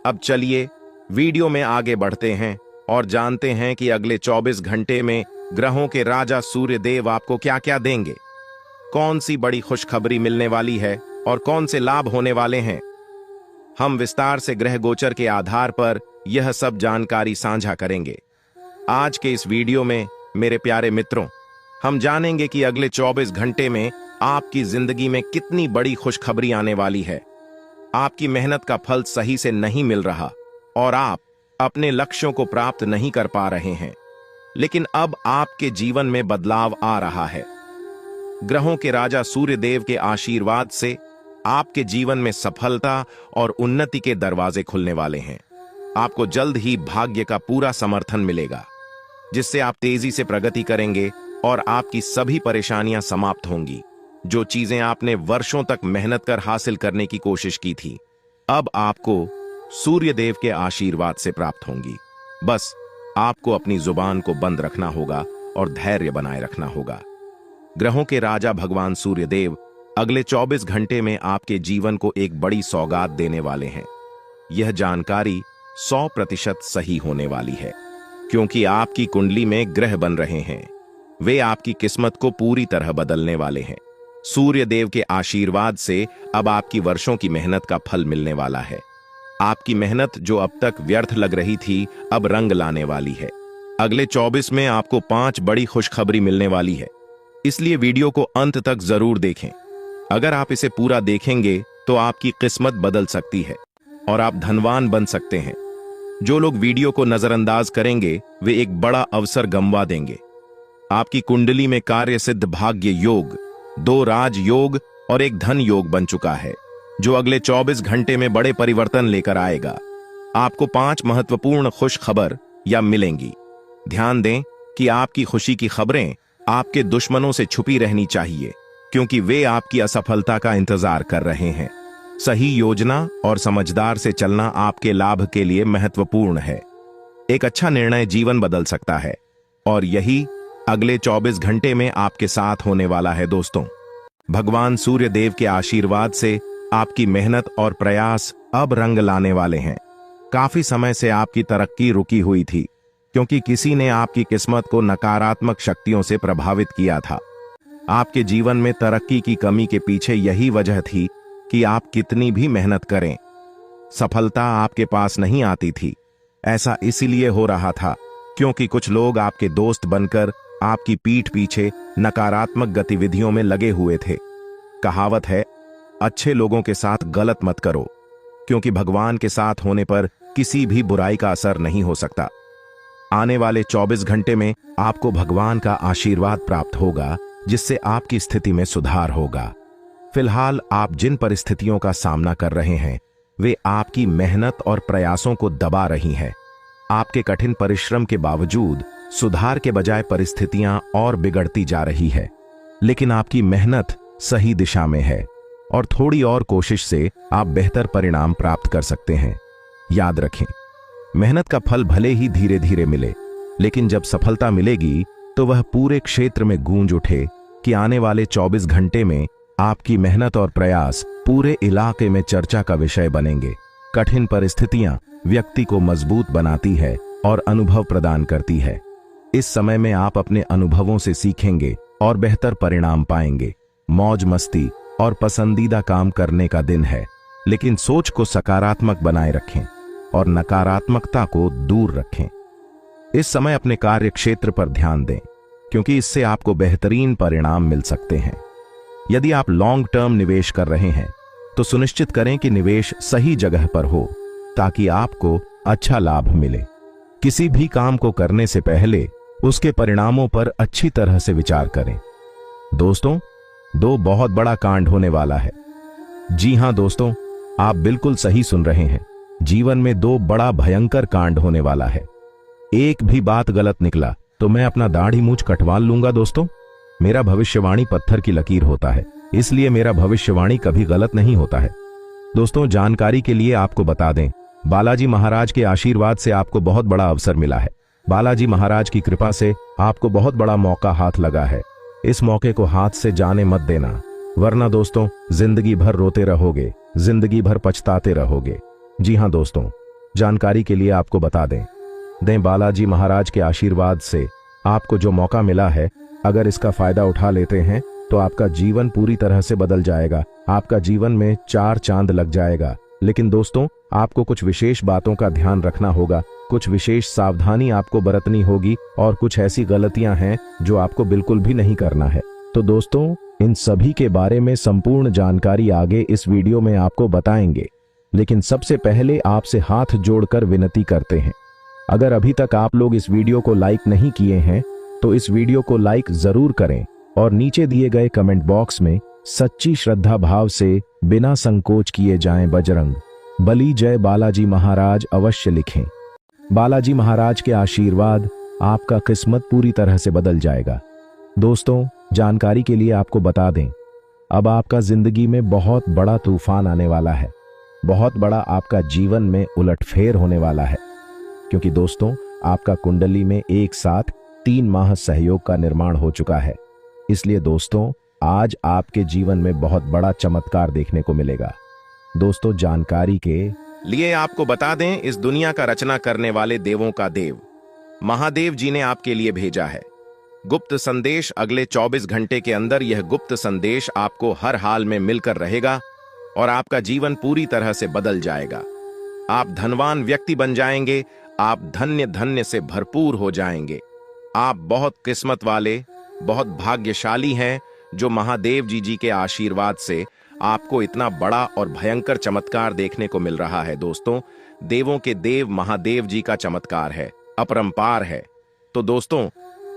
अब चलिए वीडियो में आगे बढ़ते हैं और जानते हैं कि अगले 24 घंटे में ग्रहों के राजा सूर्य देव आपको क्या क्या देंगे, कौन सी बड़ी खुशखबरी मिलने वाली है और कौन से लाभ होने वाले हैं। हम विस्तार से ग्रह गोचर के आधार पर यह सब जानकारी साझा करेंगे। आज के इस वीडियो में मेरे प्यारे मित्रों, हम जानेंगे कि अगले 24 घंटे में आपकी जिंदगी में कितनी बड़ी खुशखबरी आने वाली है। आपकी मेहनत का फल सही से नहीं मिल रहा और आप अपने लक्ष्यों को प्राप्त नहीं कर पा रहे हैं, लेकिन अब आपके जीवन में बदलाव आ रहा है। ग्रहों के राजा सूर्य देव के आशीर्वाद से आपके जीवन में सफलता और उन्नति के दरवाजे खुलने वाले हैं। आपको जल्द ही भाग्य का पूरा समर्थन मिलेगा, जिससे आप तेजी से प्रगति करेंगे और आपकी सभी परेशानियां समाप्त होंगी। जो चीजें आपने वर्षों तक मेहनत कर हासिल करने की कोशिश की थी, अब आपको सूर्य देव के आशीर्वाद से प्राप्त होंगी। बस आपको अपनी जुबान को बंद रखना होगा और धैर्य बनाए रखना होगा। ग्रहों के राजा भगवान सूर्य देव अगले 24 घंटे में आपके जीवन को एक बड़ी सौगात देने वाले हैं। यह जानकारी 100% सही होने वाली है, क्योंकि आपकी कुंडली में ग्रह बन रहे हैं। वे आपकी किस्मत को पूरी तरह बदलने वाले हैं। सूर्य देव के आशीर्वाद से अब आपकी वर्षों की मेहनत का फल मिलने वाला है। आपकी मेहनत जो अब तक व्यर्थ लग रही थी, अब रंग लाने वाली है। अगले 24 में आपको 5 बड़ी खुशखबरी मिलने वाली है, इसलिए वीडियो को अंत तक जरूर देखें। अगर आप इसे पूरा देखेंगे तो आपकी किस्मत बदल सकती है और आप धनवान बन सकते हैं। जो लोग वीडियो को नजरअंदाज करेंगे वे एक बड़ा अवसर गंवा देंगे। आपकी कुंडली में कार्य सिद्ध भाग्य योग, 2 राज योग और एक धन योग बन चुका है, जो अगले 24 घंटे में बड़े परिवर्तन लेकर आएगा। आपको 5 महत्वपूर्ण खुश खबर या मिलेंगी। ध्यान दें कि आपकी खुशी की खबरें आपके दुश्मनों से छुपी रहनी चाहिए, क्योंकि वे आपकी असफलता का इंतजार कर रहे हैं। सही योजना और समझदार से चलना आपके लाभ के लिए महत्वपूर्ण है। एक अच्छा निर्णय जीवन बदल सकता है और यही अगले 24 घंटे में आपके साथ होने वाला है। दोस्तों, भगवान सूर्य देव के आशीर्वाद से आपकी मेहनत और प्रयास अब रंग लाने वाले हैं। काफी समय से आपकी तरक्की रुकी हुई थी, क्योंकि किसी ने आपकी किस्मत को नकारात्मक शक्तियों से प्रभावित किया था। आपके जीवन में तरक्की की कमी के पीछे यही वजह थी कि आप कितनी भी मेहनत करें, सफलता आपके पास नहीं आती थी। ऐसा इसीलिए हो रहा था क्योंकि कुछ लोग आपके दोस्त बनकर आपकी पीठ पीछे नकारात्मक गतिविधियों में लगे हुए थे। कहावत है, अच्छे लोगों के साथ गलत मत करो, क्योंकि भगवान के साथ होने पर किसी भी बुराई का असर नहीं हो सकता। आने वाले 24 घंटे में आपको भगवान का आशीर्वाद प्राप्त होगा, जिससे आपकी स्थिति में सुधार होगा। फिलहाल आप जिन परिस्थितियों का सामना कर रहे हैं वे आपकी मेहनत और प्रयासों को दबा रही हैं। आपके कठिन परिश्रम के बावजूद सुधार के बजाय परिस्थितियां और बिगड़ती जा रही है, लेकिन आपकी मेहनत सही दिशा में है और थोड़ी और कोशिश से आप बेहतर परिणाम प्राप्त कर सकते हैं। याद रखें, मेहनत का फल भले ही धीरे धीरे मिले, लेकिन जब सफलता मिलेगी तो वह पूरे क्षेत्र में गूंज उठे कि आने वाले 24 घंटे में आपकी मेहनत और प्रयास पूरे इलाके में चर्चा का विषय बनेंगे। कठिन परिस्थितियां व्यक्ति को मजबूत बनाती है और अनुभव प्रदान करती है। इस समय में आप अपने अनुभवों से सीखेंगे और बेहतर परिणाम पाएंगे। मौज मस्ती और पसंदीदा काम करने का दिन है, लेकिन सोच को सकारात्मक बनाए रखें और नकारात्मकता को दूर रखें। इस समय अपने कार्य क्षेत्र पर ध्यान दें, क्योंकि इससे आपको बेहतरीन परिणाम मिल सकते हैं। यदि आप लॉन्ग टर्म निवेश कर रहे हैं तो सुनिश्चित करें कि निवेश सही जगह पर हो, ताकि आपको अच्छा लाभ मिले। किसी भी काम को करने से पहले उसके परिणामों पर अच्छी तरह से विचार करें। दोस्तों, दो बहुत बड़ा कांड होने वाला है। जी हां दोस्तों, आप बिल्कुल सही सुन रहे हैं। जीवन में दो बड़ा भयंकर कांड होने वाला है। एक भी बात गलत निकला तो मैं अपना दाढ़ी मूंछ कटवा लूंगा। दोस्तों, मेरा भविष्यवाणी पत्थर की लकीर होता है, इसलिए मेरा भविष्यवाणी कभी गलत नहीं होता है। दोस्तों, जानकारी के लिए आपको बता दें, बालाजी महाराज के आशीर्वाद से आपको बहुत बड़ा अवसर मिला है। बालाजी महाराज की कृपा से आपको बहुत बड़ा मौका हाथ लगा है। इस मौके को हाथ से जाने मत देना, वरना दोस्तों जिंदगी भर रोते रहोगे, जिंदगी भर पछताते रहोगे। जी हां दोस्तों, जानकारी के लिए आपको बता दें बालाजी महाराज के आशीर्वाद से आपको जो मौका मिला है, अगर इसका फायदा उठा लेते हैं तो आपका जीवन पूरी तरह से बदल जाएगा। आपका जीवन में 4 चांद लग जाएगा। लेकिन दोस्तों, आपको कुछ विशेष बातों का ध्यान रखना होगा, कुछ विशेष सावधानी आपको बरतनी होगी और कुछ ऐसी गलतियां हैं जो आपको बिल्कुल भी नहीं करना है। तो दोस्तों, इन सभी के बारे में संपूर्ण जानकारी आगे इस वीडियो में आपको बताएंगे। लेकिन सबसे पहले आपसे हाथ जोड़कर विनती करते हैं, अगर अभी तक आप लोग इस वीडियो को लाइक नहीं किए हैं तो इस वीडियो को लाइक जरूर करें और नीचे दिए गए कमेंट बॉक्स में सच्ची श्रद्धा भाव से बिना संकोच किए जाएं बजरंग बली जय बालाजी महाराज अवश्य लिखें। बालाजी महाराज के आशीर्वाद, आपका किस्मत पूरी तरह से बदल जाएगा। दोस्तों, जानकारी के लिए आपको बता दें, अब आपका जिंदगी में बहुत बड़ा तूफान आने वाला है। बहुत बड़ा आपका जीवन में उलटफेर होने वाला है, क्योंकि दोस्तों आपका कुंडली में एक साथ 3 माह सहयोग का निर्माण हो चुका है। इसलिए दोस्तों, आज आपके जीवन में बहुत बड़ा चमत्कार देखने को मिलेगा। दोस्तों, जानकारी के लिए आपको बता दें, इस दुनिया का रचना करने वाले देवों का देव महादेव जी ने आपके लिए भेजा है गुप्त संदेश। अगले 24 घंटे के अंदर यह गुप्त संदेश आपको हर हाल में मिलकर रहेगा और आपका जीवन पूरी तरह से बदल जाएगा। आप धनवान व्यक्ति बन जाएंगे, आप धन्य धन्य से भरपूर हो जाएंगे। आप बहुत किस्मत वाले, बहुत भाग्यशाली हैं, जो महादेव जी के आशीर्वाद से आपको इतना बड़ा और भयंकर चमत्कार देखने को मिल रहा है। दोस्तों, देवों के देव महादेव जी का चमत्कार है, अपरंपार है। तो दोस्तों,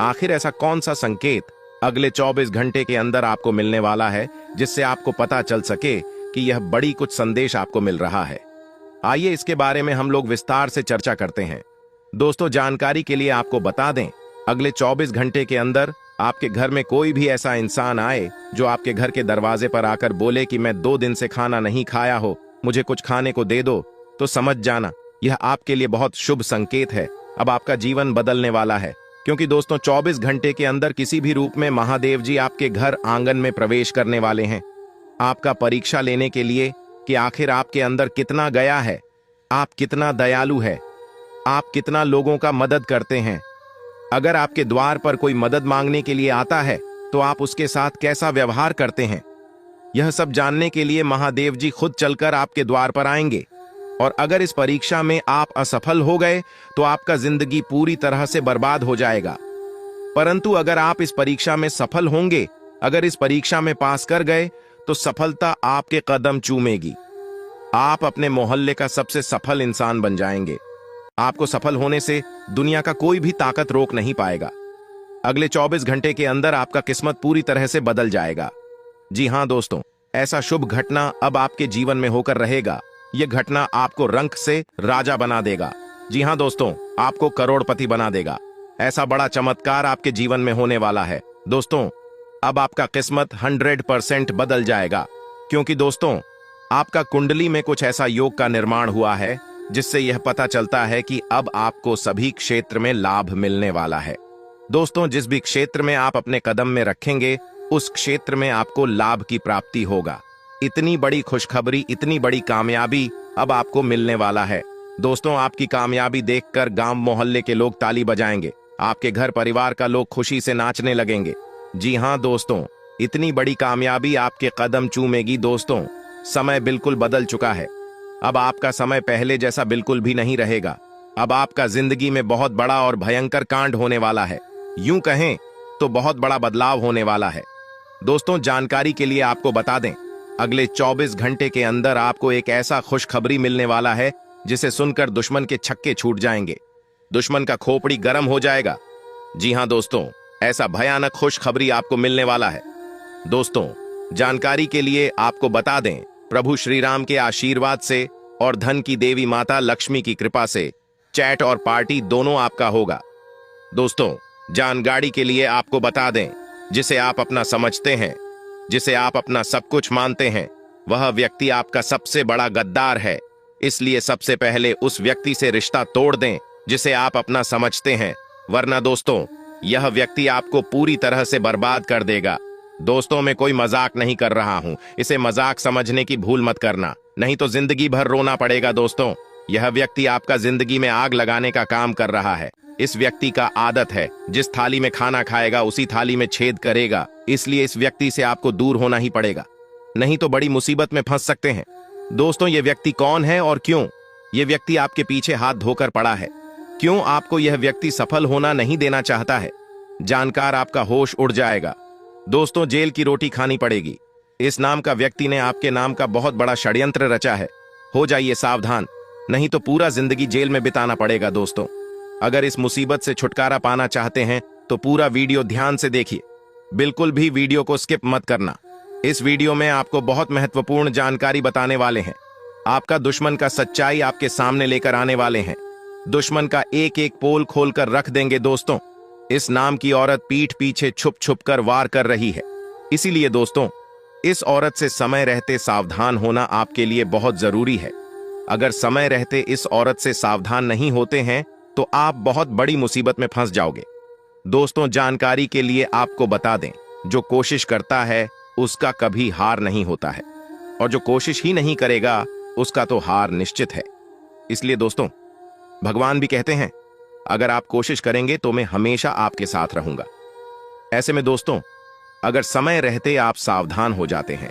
आखिर ऐसा कौन सा संकेत अगले 24 घंटे के अंदर आपको मिलने वाला है, जिससे आपको पता चल सके कि यह बड़ी कुछ संदेश आपको मिल रहा है? आइए इसके बारे में हम लोग विस्तार से चर्चा करते हैं। दोस्तों, जानकारी के लिए आपको बता दें, अगले 24 घंटे के अंदर आपके घर में कोई भी ऐसा इंसान आए जो आपके घर के दरवाजे पर आकर बोले कि मैं 2 दिन से खाना नहीं खाया हो, मुझे कुछ खाने को दे दो, तो समझ जाना यह आपके लिए बहुत शुभ संकेत है। अब आपका जीवन बदलने वाला है, क्योंकि दोस्तों 24 घंटे के अंदर किसी भी रूप में महादेव जी आपके घर आंगन में प्रवेश करने वाले हैं, आपका परीक्षा लेने के लिए कि आखिर आपके अंदर कितना गया है, आप कितना दयालु है, आप कितना लोगों का मदद करते हैं। अगर आपके द्वार पर कोई मदद मांगने के लिए आता है तो आप उसके साथ कैसा व्यवहार करते हैं, यह सब जानने के लिए महादेव जी खुद चलकर आपके द्वार पर आएंगे। और अगर इस परीक्षा में आप असफल हो गए तो आपका जिंदगी पूरी तरह से बर्बाद हो जाएगा। परंतु अगर आप इस परीक्षा में सफल होंगे, अगर इस परीक्षा में पास कर गए, तो सफलता आपके कदम चूमेगी। आप अपने मोहल्ले का सबसे सफल इंसान बन जाएंगे। आपको सफल होने से दुनिया का कोई भी ताकत रोक नहीं पाएगा। अगले 24 घंटे के अंदर आपका किस्मत पूरी तरह से बदल जाएगा। जी हां दोस्तों, ऐसा शुभ घटना अब आपके जीवन में होकर रहेगा। यह घटना आपको रंक से राजा बना देगा। जी हां दोस्तों, आपको करोड़पति बना देगा। ऐसा बड़ा चमत्कार आपके जीवन में होने वाला है। दोस्तों, अब आपका किस्मत 100% बदल जाएगा, क्योंकि दोस्तों आपका कुंडली में कुछ ऐसा योग का निर्माण हुआ है जिससे यह पता चलता है कि अब आपको सभी क्षेत्र में लाभ मिलने वाला है। दोस्तों, जिस भी क्षेत्र में आप अपने कदम में रखेंगे, उस क्षेत्र में आपको लाभ की प्राप्ति होगा। इतनी बड़ी खुशखबरी, इतनी बड़ी कामयाबी अब आपको मिलने वाला है। दोस्तों, आपकी कामयाबी देखकर गांव मोहल्ले के लोग ताली बजाएंगे, आपके घर परिवार का लोग खुशी से नाचने लगेंगे। जी हाँ दोस्तों, इतनी बड़ी कामयाबी आपके कदम चूमेगी दोस्तों। समय बिल्कुल बदल चुका है। अब आपका समय पहले जैसा बिल्कुल भी नहीं रहेगा। अब आपका जिंदगी में बहुत बड़ा और भयंकर कांड होने वाला है। यूं कहें तो बहुत बड़ा बदलाव होने वाला है। दोस्तों, जानकारी के लिए आपको बता दें, अगले 24 घंटे के अंदर आपको एक ऐसा खुशखबरी मिलने वाला है जिसे सुनकर दुश्मन के छक्के छूट जाएंगे, दुश्मन का खोपड़ी गर्म हो जाएगा। जी हां दोस्तों, ऐसा भयानक खुशखबरी आपको मिलने वाला है। दोस्तों, जानकारी के लिए आपको बता दें, प्रभु श्री राम के आशीर्वाद से और धन की देवी माता लक्ष्मी की कृपा से चैट और पार्टी दोनों आपका होगा। दोस्तों, जानकारी के लिए आपको बता दें, जिसे आप अपना समझते हैं, जिसे आप अपना सब कुछ मानते हैं, वह व्यक्ति आपका सबसे बड़ा गद्दार है। इसलिए सबसे पहले उस व्यक्ति से रिश्ता तोड़ दें जिसे आप अपना समझते हैं, वरना दोस्तों यह व्यक्ति आपको पूरी तरह से बर्बाद कर देगा। दोस्तों, मैं कोई मजाक नहीं कर रहा हूं, इसे मजाक समझने की भूल मत करना, नहीं तो जिंदगी भर रोना पड़ेगा। दोस्तों, यह व्यक्ति आपका जिंदगी में आग लगाने का काम कर रहा है। इस व्यक्ति का आदत है, जिस थाली में खाना खाएगा उसी थाली में छेद करेगा। इसलिए इस व्यक्ति से आपको दूर होना ही पड़ेगा, नहीं तो बड़ी मुसीबत में फंस सकते हैं। दोस्तों, ये व्यक्ति कौन है और क्यों ये व्यक्ति आपके पीछे हाथ धोकर पड़ा है? क्यों आपको यह व्यक्ति सफल होना नहीं देना चाहता है? जानकर आपका होश उड़ जाएगा। दोस्तों, जेल की रोटी खानी पड़ेगी। इस नाम का व्यक्ति ने आपके नाम का बहुत बड़ा षड्यंत्र रचा है। हो जाइए सावधान, नहीं तो पूरा जिंदगी जेल में बिताना पड़ेगा। दोस्तों, अगर इस मुसीबत से छुटकारा पाना चाहते हैं तो पूरा वीडियो ध्यान से देखिए, बिल्कुल भी वीडियो को स्किप मत करना। इस वीडियो में आपको बहुत महत्वपूर्ण जानकारी बताने वाले हैं। आपका दुश्मन का सच्चाई आपके सामने लेकर आने वाले हैं। दुश्मन का एक एक पोल खोलकर रख देंगे। दोस्तों, इस नाम की औरत पीठ पीछे छुप छुप कर वार कर रही है। इसीलिए दोस्तों, इस औरत से समय रहते सावधान होना आपके लिए बहुत जरूरी है। अगर समय रहते इस औरत से सावधान नहीं होते हैं तो आप बहुत बड़ी मुसीबत में फंस जाओगे। दोस्तों, जानकारी के लिए आपको बता दें, जो कोशिश करता है उसका कभी हार नहीं होता है, और जो कोशिश ही नहीं करेगा उसका तो हार निश्चित है। इसलिए दोस्तों, भगवान भी कहते हैं, अगर आप कोशिश करेंगे तो मैं हमेशा आपके साथ रहूंगा। ऐसे में दोस्तों, अगर समय रहते आप सावधान हो जाते हैं,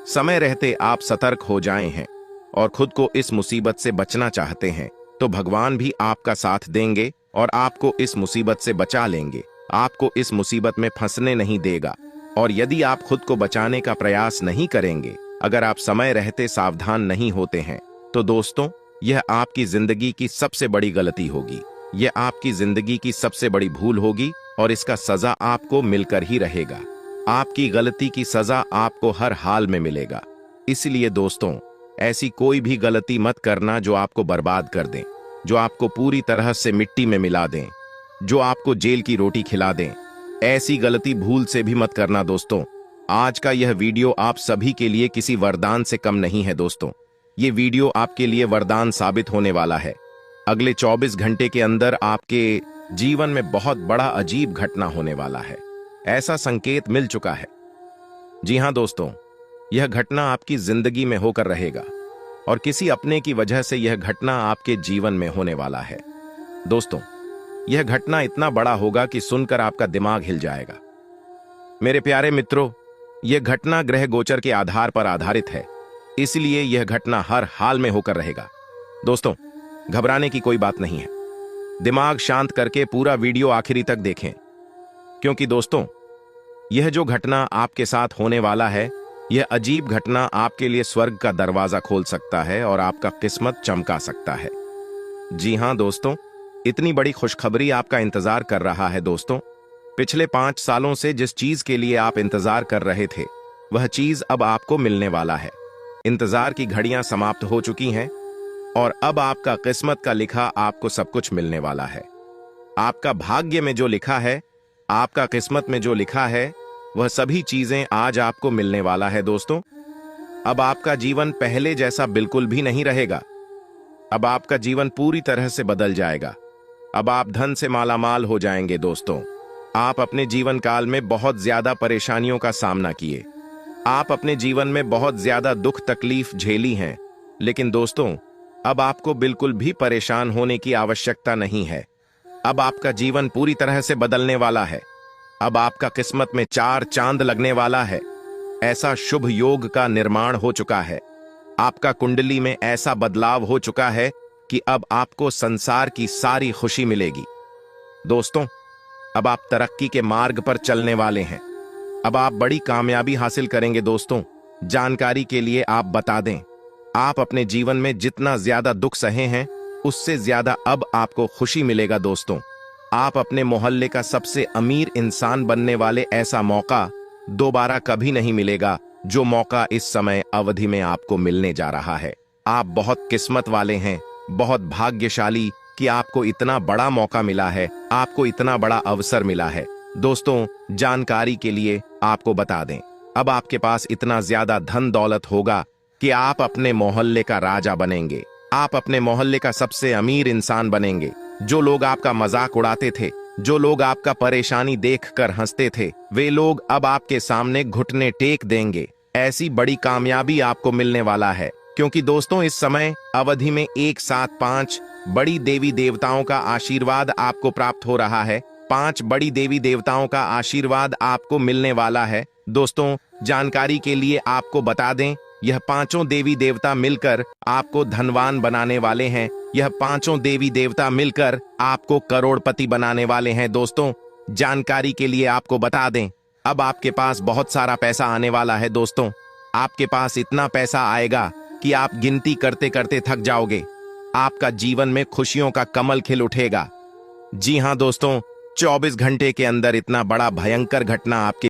समय रहते आप सतर्क हो जाए हैं और खुद को इस मुसीबत से बचना चाहते हैं, तो भगवान भी आपका साथ देंगे और आपको इस मुसीबत से बचा लेंगे। आपको इस मुसीबत में फंसने नहीं देगा। और यदि आप खुद को बचाने का प्रयास नहीं करेंगे, अगर आप समय रहते सावधान नहीं होते हैं, तो दोस्तों यह आपकी जिंदगी की सबसे बड़ी गलती होगी। यह आपकी जिंदगी की सबसे बड़ी भूल होगी और इसका सजा आपको मिलकर ही रहेगा। आपकी गलती की सजा आपको हर हाल में मिलेगा। इसलिए दोस्तों, ऐसी कोई भी गलती मत करना जो आपको बर्बाद कर दें, जो आपको पूरी तरह से मिट्टी में मिला दें, जो आपको जेल की रोटी खिला दें। ऐसी गलती भूल से भी मत करना। दोस्तों, आज का यह वीडियो आप सभी के लिए किसी वरदान से कम नहीं है। दोस्तों, ये वीडियो आपके लिए वरदान साबित होने वाला है। अगले 24 घंटे के अंदर आपके जीवन में बहुत बड़ा अजीब घटना होने वाला है, ऐसा संकेत मिल चुका है। जी हां दोस्तों, यह घटना आपकी जिंदगी में होकर रहेगा और किसी अपने की वजह से यह घटना आपके जीवन में होने वाला है। दोस्तों, यह घटना इतना बड़ा होगा कि सुनकर आपका दिमाग हिल जाएगा। मेरे प्यारे मित्रों, यह घटना ग्रह गोचर के आधार पर आधारित है, इसलिए यह घटना हर हाल में होकर रहेगा। दोस्तों, घबराने की कोई बात नहीं है। दिमाग शांत करके पूरा वीडियो आखिरी तक देखें, क्योंकि दोस्तों यह जो घटना आपके साथ होने वाला है, यह अजीब घटना आपके लिए स्वर्ग का दरवाजा खोल सकता है और आपका किस्मत चमका सकता है। जी हां दोस्तों, इतनी बड़ी खुशखबरी आपका इंतजार कर रहा है। दोस्तों, पिछले 5 सालों से जिस चीज के लिए आप इंतजार कर रहे थे, वह चीज अब आपको मिलने वाला है। इंतजार की घड़ियां समाप्त हो चुकी हैं और अब आपका किस्मत का लिखा आपको सब कुछ मिलने वाला है। आपका भाग्य में जो लिखा है, आपका किस्मत में जो लिखा है, वह सभी चीजें आज आपको मिलने वाला है। दोस्तों, अब आपका जीवन पहले जैसा बिल्कुल भी नहीं रहेगा। अब आपका जीवन पूरी तरह से बदल जाएगा। अब आप धन से मालामाल हो जाएंगे। दोस्तों, आप अपने जीवन काल में बहुत ज्यादा परेशानियों का सामना किए, आप अपने जीवन में बहुत ज्यादा दुख तकलीफ झेली हैं, लेकिन दोस्तों अब आपको बिल्कुल भी परेशान होने की आवश्यकता नहीं है। अब आपका जीवन पूरी तरह से बदलने वाला है। अब आपका किस्मत में 4 चांद लगने वाला है। ऐसा शुभ योग का निर्माण हो चुका है। आपका कुंडली में ऐसा बदलाव हो चुका है कि अब आपको संसार की सारी खुशी मिलेगी। दोस्तों, अब आप तरक्की के मार्ग पर चलने वाले हैं। अब आप बड़ी कामयाबी हासिल करेंगे। दोस्तों, जानकारी के लिए आप बता दें, आप अपने जीवन में जितना ज्यादा दुख सहे हैं उससे ज्यादा अब आपको खुशी मिलेगा। दोस्तों, आप अपने मोहल्ले का सबसे अमीर इंसान बनने वाले ऐसा मौका दोबारा कभी नहीं मिलेगा जो मौका इस समय अवधि में आपको मिलने जा रहा है। आप बहुत किस्मत वाले हैं, बहुत भाग्यशाली कि आपको इतना बड़ा मौका मिला है, आपको इतना बड़ा अवसर मिला है। दोस्तों, जानकारी के लिए आपको बता दें, अब आपके पास इतना ज्यादा धन दौलत होगा कि आप अपने मोहल्ले का राजा बनेंगे। आप अपने मोहल्ले का सबसे अमीर इंसान बनेंगे। जो लोग आपका मजाक उड़ाते थे, जो लोग आपका परेशानी देखकर हंसते थे, वे लोग अब आपके सामने घुटने टेक देंगे। ऐसी बड़ी कामयाबी आपको मिलने वाला है, क्योंकि दोस्तों इस समय अवधि में एक साथ 5 बड़ी देवी देवताओं का आशीर्वाद आपको प्राप्त हो रहा है। 5 बड़ी देवी देवताओं का आशीर्वाद आपको मिलने वाला है। दोस्तों, जानकारी के लिए आपको बता दें, यह 5 देवी देवता मिलकर आपको धनवान बनाने वाले हैं। यह 5 देवी देवता मिलकर आपको करोड़पति बनाने वाले हैं। दोस्तों, जानकारी के लिए आपको बता दें, अब आपके पास बहुत सारा पैसा आने वाला है। दोस्तों, आपके पास इतना पैसा आएगा कि आप गिनती करते करते थक जाओगे। आपका जीवन में खुशियों का कमल खिल उठेगा। जी हां दोस्तों, 24 घंटे के अंदर इतना बड़ा भयंकर घटना आपके